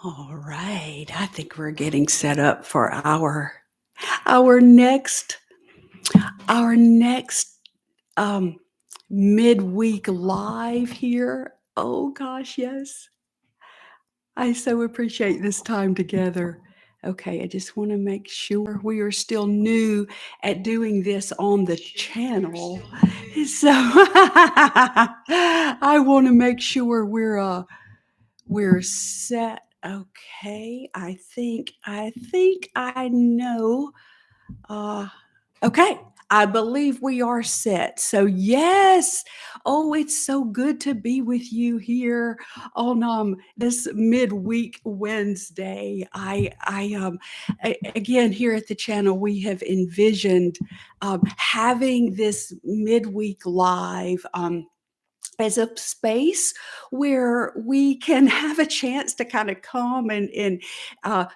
All right. I think we're getting set up for our next our next um midweek live here. Oh gosh, yes. I so appreciate this time together. Okay, I just want to make sure we are still new at doing this on the channel. So I want to make sure we're set. Okay. I think I know. Uh okay. I believe we are set. So yes. Oh, it's so good to be with you here on this midweek Wednesday. Again, here at the channel we have envisioned having this midweek live as a space where we can have a chance to kind of come and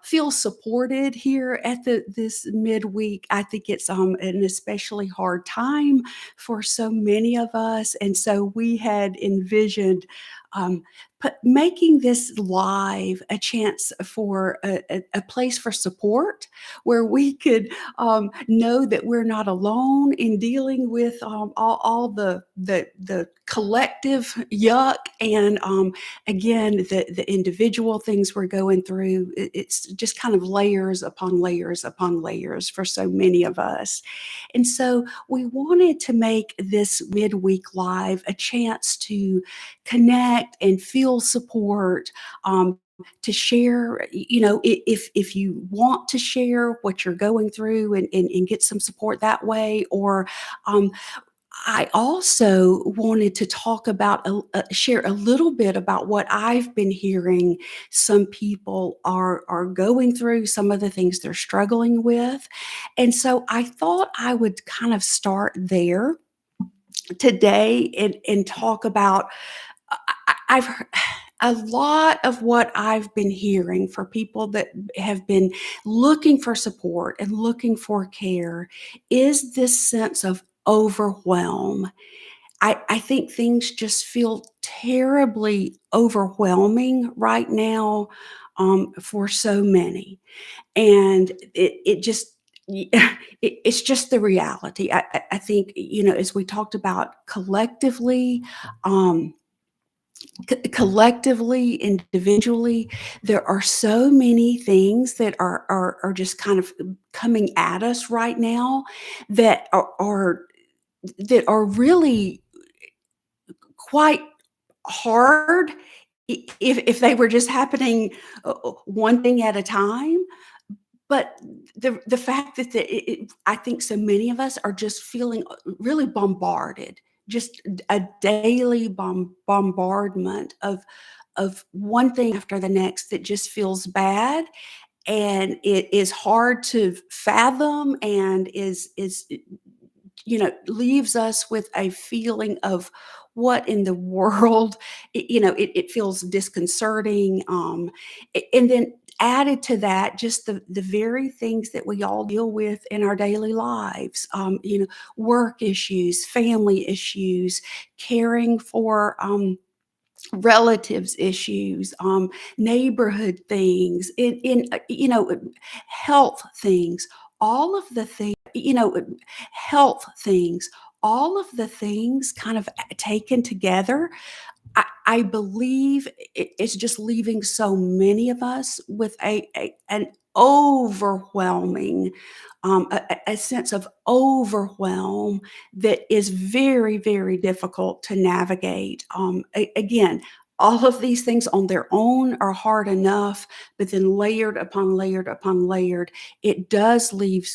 feel supported here at this midweek. I think it's an especially hard time for so many of us, and so we had envisioned um, making this live a chance for a place for support where we could know that we're not alone in dealing with all the collective yuck and again the individual things we're going through. It's just kind of layers upon layers upon layers for so many of us, and so we wanted to make this midweek live a chance to connect and feel support. To share, if you want to share what you're going through and get some support that way, or um, I also wanted to talk about, share a little bit about what I've been hearing some people are going through, some of the things they're struggling with, and so I thought I would kind of start there today and talk about. I've heard a lot of what I've been hearing for people that have been looking for support and looking for care is this sense of overwhelm. I think things just feel terribly overwhelming right now for so many. And it just, it's just the reality. I think, as we talked about collectively, um, collectively, individually, there are so many things that are just kind of coming at us right now that are really quite hard if they were just happening one thing at a time. But the fact that I think so many of us are just feeling really bombarded, just a daily bombardment of one thing after the next that just feels bad, and it is hard to fathom, and is leaves us with a feeling of what in the world. It feels disconcerting, and then added to that, just the very things that we all deal with in our daily lives, work issues, family issues, caring for relatives issues, neighborhood things, health things, all of the things, health things, all of the things kind of taken together. I believe it's just leaving so many of us with an overwhelming, a sense of overwhelm that is very, very difficult to navigate. Again, all of these things on their own are hard enough, but then layered upon layered upon layered, it does leave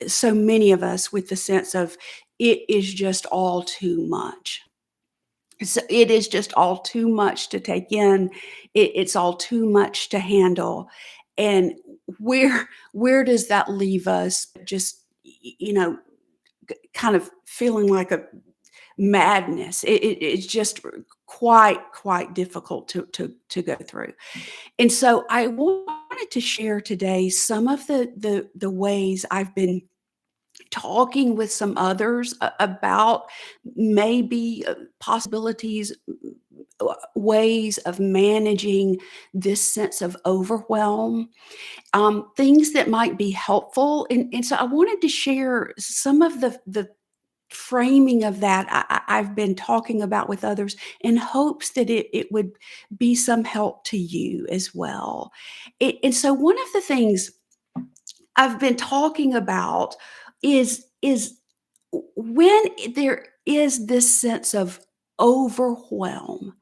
so many of us with the sense of it is just all too much. So it is just all too much to take in. It's all too much to handle. And where does that leave us? Just kind of feeling like a madness. It's just quite difficult to go through. And so I wanted to share today some of the ways I've been talking with some others about maybe possibilities, ways of managing this sense of overwhelm, things that might be helpful. And so I wanted to share some of the framing of that I've been talking about with others in hopes that it would be some help to you as well. And so one of the things I've been talking about is when there is this sense of overwhelm,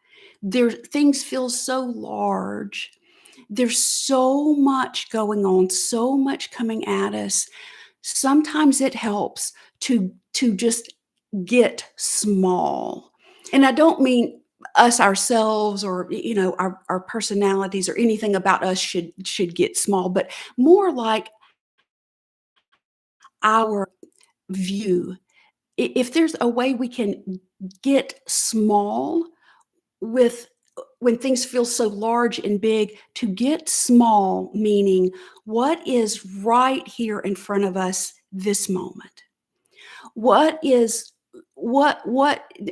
there things feel so large. There's so much going on, so much coming at us. Sometimes it helps to just get small. And I don't mean us ourselves or our personalities or anything about us should get small, but more like our view. If there's a way we can get small with when things feel so large and big, to get small, meaning what is right here in front of us this moment? What is what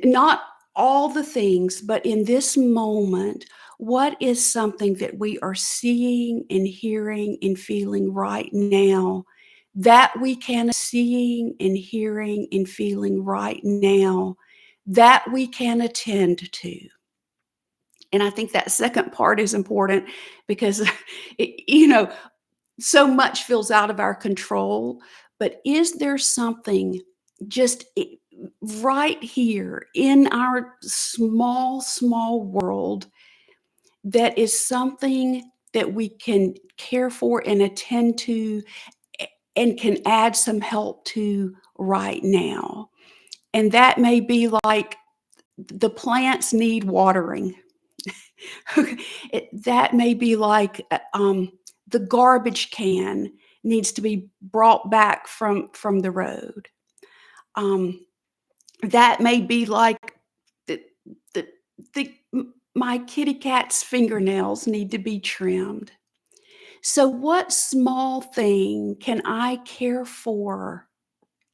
not all the things, but in this moment, what is something that we are seeing and hearing and feeling right now that we can seeing and hearing and feeling right now that we can attend to? And I think that second part is important because, so much feels out of our control. But is there something just right here in our small, small world that is something that we can care for and attend to and can add some help to right now? And that may be like the plants need watering. Okay, that may be like, the garbage can needs to be brought back from the road. Um, that may be like the the my kitty cat's fingernails need to be trimmed. So what small thing can I care for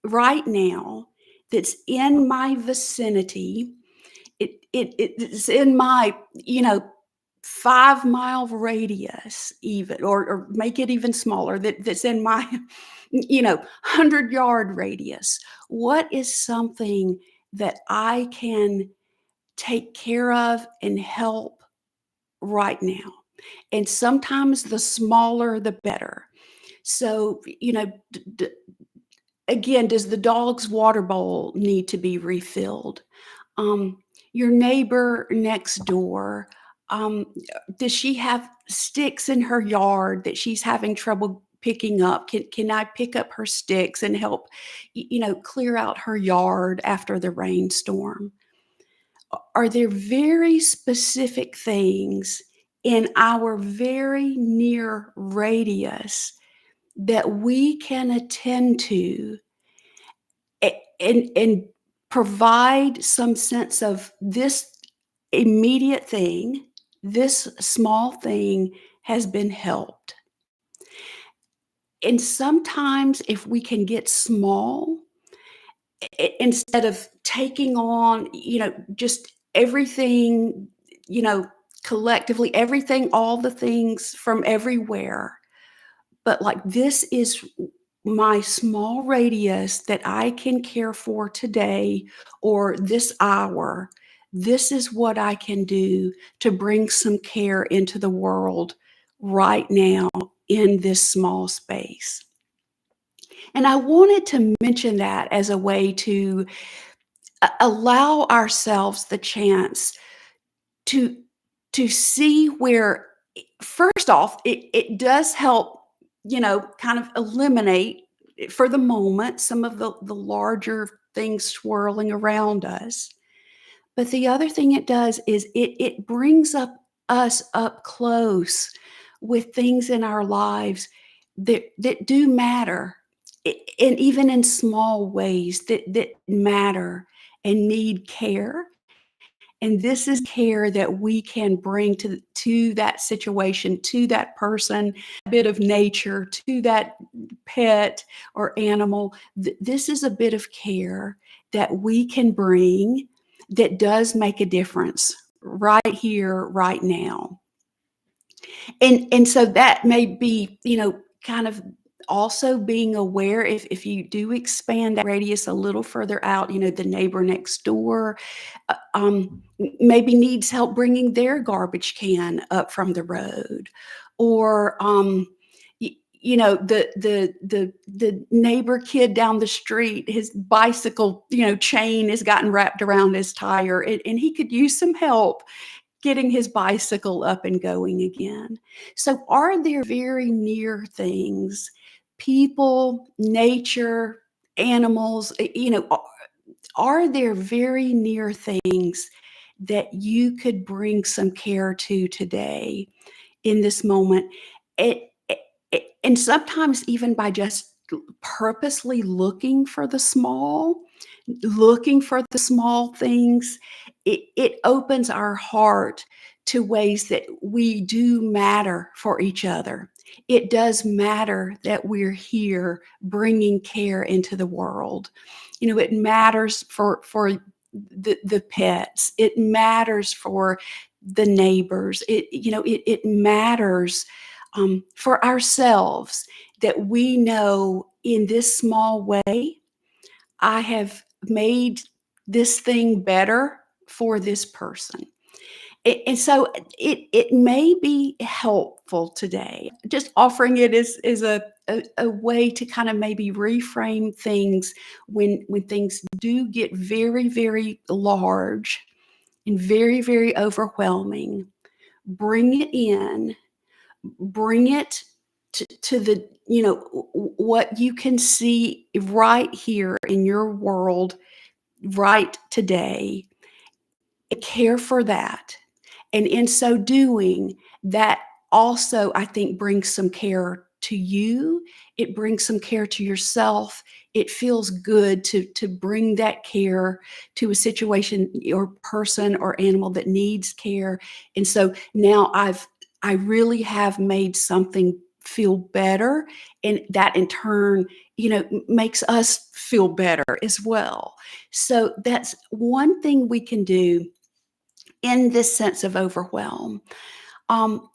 right now that's in my vicinity? It's in my, 5-mile radius even, or make it even smaller, that's in my, 100-yard radius. What is something that I can take care of and help right now? And sometimes the smaller, the better. So, again, does the dog's water bowl need to be refilled? Um, your neighbor next door, does she have sticks in her yard that she's having trouble picking up? Can I pick up her sticks and help, clear out her yard after the rainstorm? Are there very specific things in our very near radius that we can attend to and provide some sense of this immediate thing, this small thing has been helped? And sometimes if we can get small, instead of taking on, just everything, you know, collectively, everything, all the things from everywhere, but like this is my small radius that I can care for today or this hour. This is what I can do to bring some care into the world right now in this small space. And I wanted to mention that as a way to allow ourselves the chance to see where first off, it does help, kind of eliminate, for the moment, some of the larger things swirling around us. But the other thing it does is it brings up us up close with things in our lives that do matter, and even in small ways that matter and need care. And this is care that we can bring to that situation, to that person, a bit of nature, to that pet or animal. This is a bit of care that we can bring that does make a difference right here, right now. And so that may be, kind of also being aware if you do expand that radius a little further out, the neighbor next door, maybe needs help bringing their garbage can up from the road, or the neighbor kid down the street, his bicycle chain has gotten wrapped around his tire, and he could use some help getting his bicycle up and going again. So, are there very near things, people, nature, animals, are there very near things that you could bring some care to today in this moment? It, and sometimes even by just purposely looking for the small things, it opens our heart to ways that we do matter for each other. It does matter that we're here bringing care into the world. It matters for the pets. It matters for the neighbors. It matters for ourselves that we know in this small way, I have made this thing better for this person. And so it may be helpful today. Just offering it is a way to kind of maybe reframe things when things do get very, very large and very, very overwhelming. Bring it in, bring it to the, what you can see right here in your world right today. Care for that. And in so doing, that also, I think, brings some care to you. It brings some care to yourself. It feels good to bring that care to a situation or person or animal that needs care. And so now I really have made something feel better. And that in turn, makes us feel better as well. So that's one thing we can do in this sense of overwhelm. Um,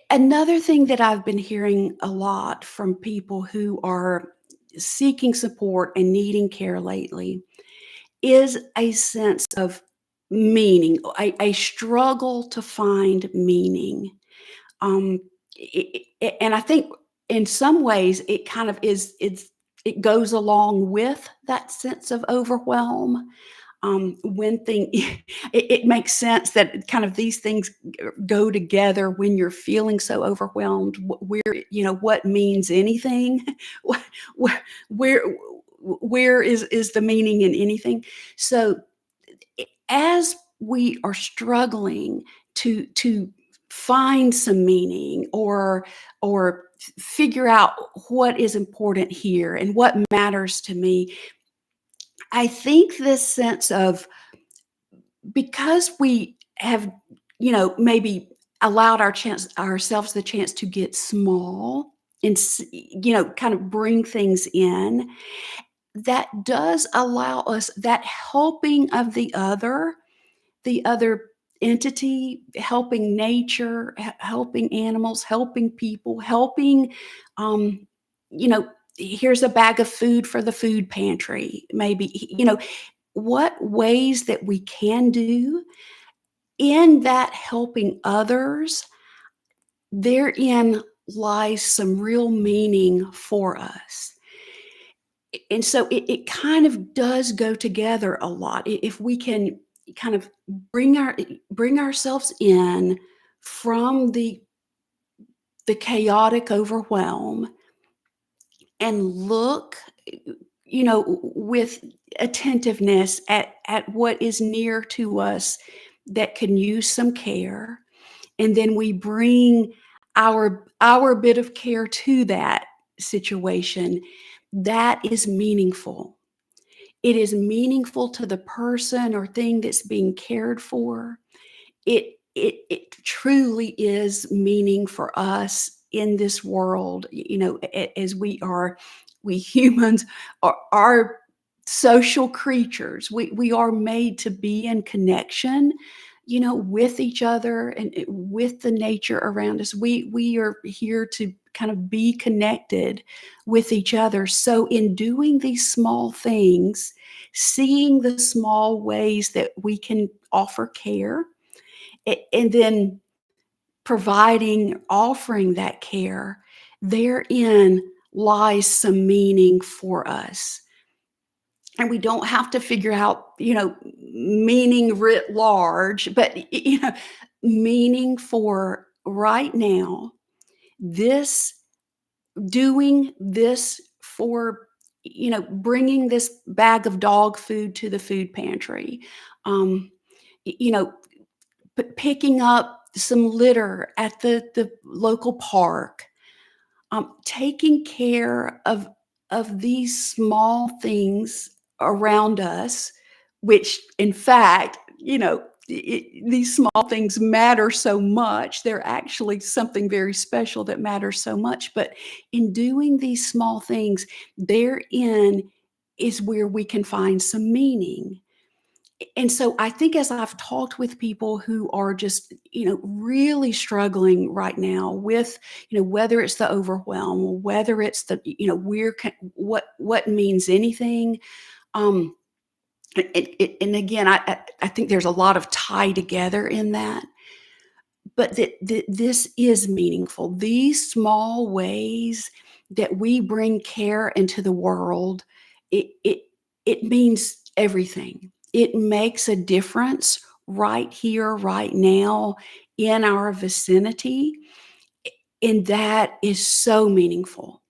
Another thing that I've been hearing a lot from people who are seeking support and needing care lately is a sense of meaning, a struggle to find meaning. Um, and I think in some ways it kind of it goes along with that sense of overwhelm. When thing it makes sense that kind of these things go together when you're feeling so overwhelmed. Where what means anything? Wh- wh- where where is the meaning in anything? So as we are struggling to find some meaning or figure out what is important here and what matters to me, I think this sense of, because we have, maybe allowed ourselves the chance to get small and kind of bring things in, that does allow us that helping of the other entity, helping nature, helping animals, helping people, helping, um, you know, here's a bag of food for the food pantry, maybe, what ways that we can do in that helping others, therein lies some real meaning for us. And so it kind of does go together a lot. If we can kind of bring ourselves in from the chaotic overwhelm and look, with attentiveness at what is near to us that can use some care, and then we bring our bit of care to that situation, that is meaningful. It is meaningful to the person or thing that's being cared for. It truly is meaning for us in this world, as we humans are social creatures. We are made to be in connection, with each other and with the nature around us. We are here to kind of be connected with each other. So in doing these small things, seeing the small ways that we can offer care, and then offering that care, therein lies some meaning for us. And we don't have to figure out, meaning writ large, but, meaning for right now, this doing this for, bringing this bag of dog food to the food pantry, um, y you know, picking up some litter at the local park, taking care of these small things around us, which in fact, these small things matter so much. They're actually something very special that matters so much. But in doing these small things, therein is where we can find some meaning. And so I think as I've talked with people who are just, really struggling right now with, whether it's the overwhelm, whether it's the, what means anything. Um, and again, I think there's a lot of tie together in that, but that this is meaningful. These small ways that we bring care into the world, it it it means everything. It makes a difference right here, right now, in our vicinity, and that is so meaningful.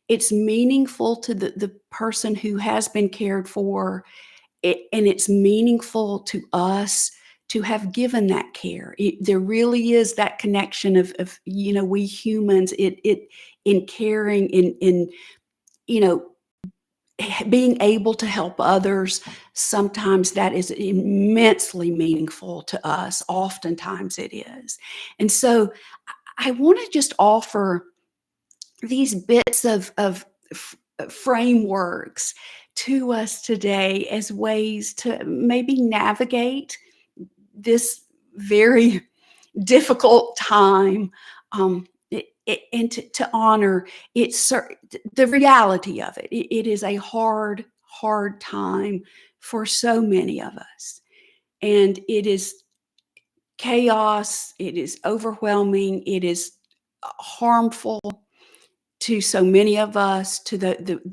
It's meaningful to the person who has been cared for, and it's meaningful to us to have given that care. There really is that connection of we humans, in caring, in you know being able to help others. Sometimes that is immensely meaningful to us. Oftentimes it is. And so I want to just offer these bits of frameworks to us today as ways to maybe navigate this very difficult time, and to honor the reality of it. It is a hard, hard time for so many of us, and it is chaos. It is overwhelming. It is harmful to so many of us, to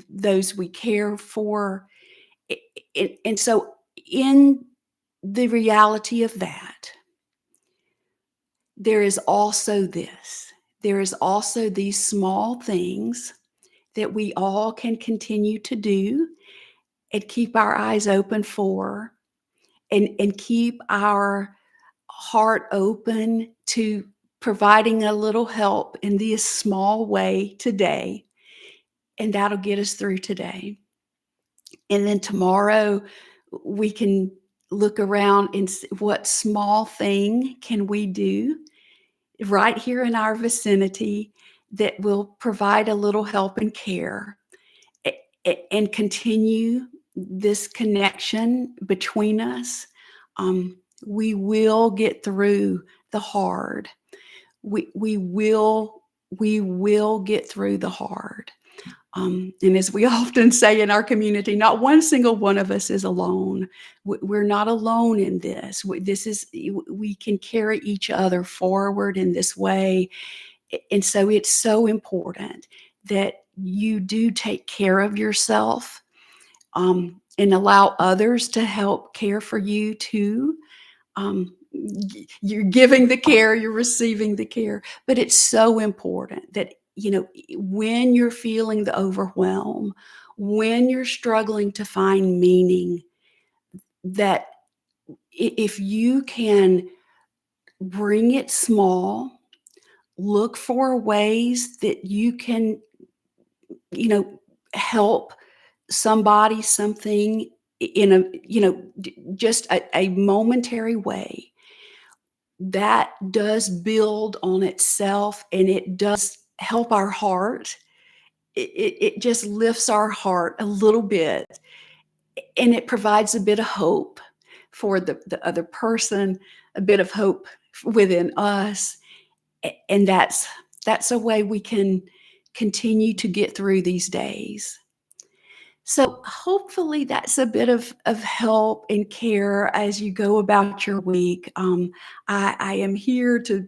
those we care for. And so in the reality of that, there is also this. There is also these small things that we all can continue to do and keep our eyes open for, and keep our heart open to providing a little help in this small way today, and that'll get us through today. And then tomorrow we can look around and see what small thing can we do right here in our vicinity that will provide a little help and care, and continue this connection between us. We will get through the hard. We will get through the hard. And as we often say in our community, not one single one of us is alone. We're not alone in this. We can carry each other forward in this way. And so it's so important that you do take care of yourself, and allow others to help care for you too. You're giving the care, you're receiving the care, but it's so important that, when you're feeling the overwhelm, when you're struggling to find meaning, that if you can bring it small, look for ways that you can, help somebody, something in a, just a momentary way, that does build on itself and it does help our heart. It just lifts our heart a little bit, and it provides a bit of hope for the other person, a bit of hope within us. And that's a way we can continue to get through these days. So hopefully that's a bit of help and care as you go about your week. I am here to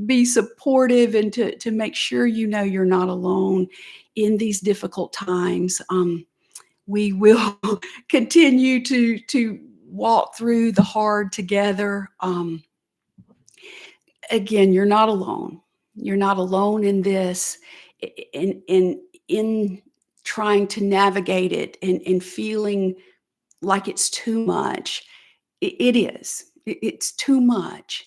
be supportive and to make sure you know you're not alone in these difficult times. We will continue to walk through the hard together. Again, you're not alone. You're not alone in this, in trying to navigate it and feeling like it's too much. It is. It's too much.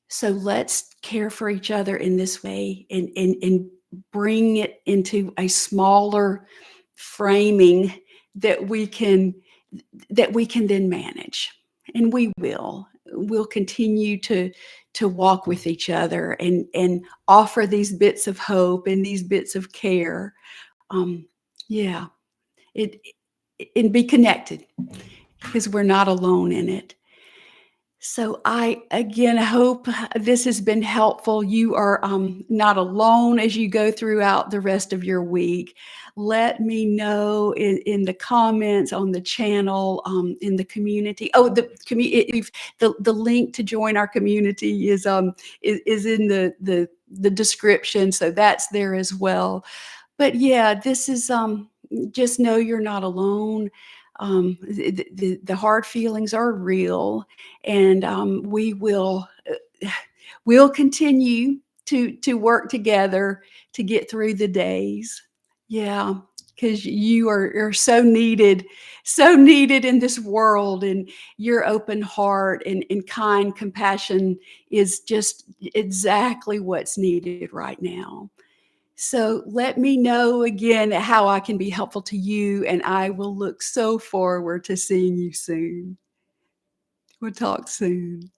So let's care for each other in this way and bring it into a smaller framing that we can that we can then manage. And we will. We'll continue to walk with each other and offer these bits of hope and these bits of care. Um, yeah, it and be connected because we're not alone in it. So I again hope this has been helpful. You are not alone as you go throughout the rest of your week. Let me know in the comments on the channel, in the community. Oh, the link to join our community is in the description, so that's there as well. But yeah, this is just know you're not alone. The hard feelings are real, and we'll continue to work together to get through the days. Yeah, because are so needed in this world, and your open heart and kind compassion is just exactly what's needed right now. So let me know again how I can be helpful to you, and I will look so forward to seeing you soon. We'll talk soon.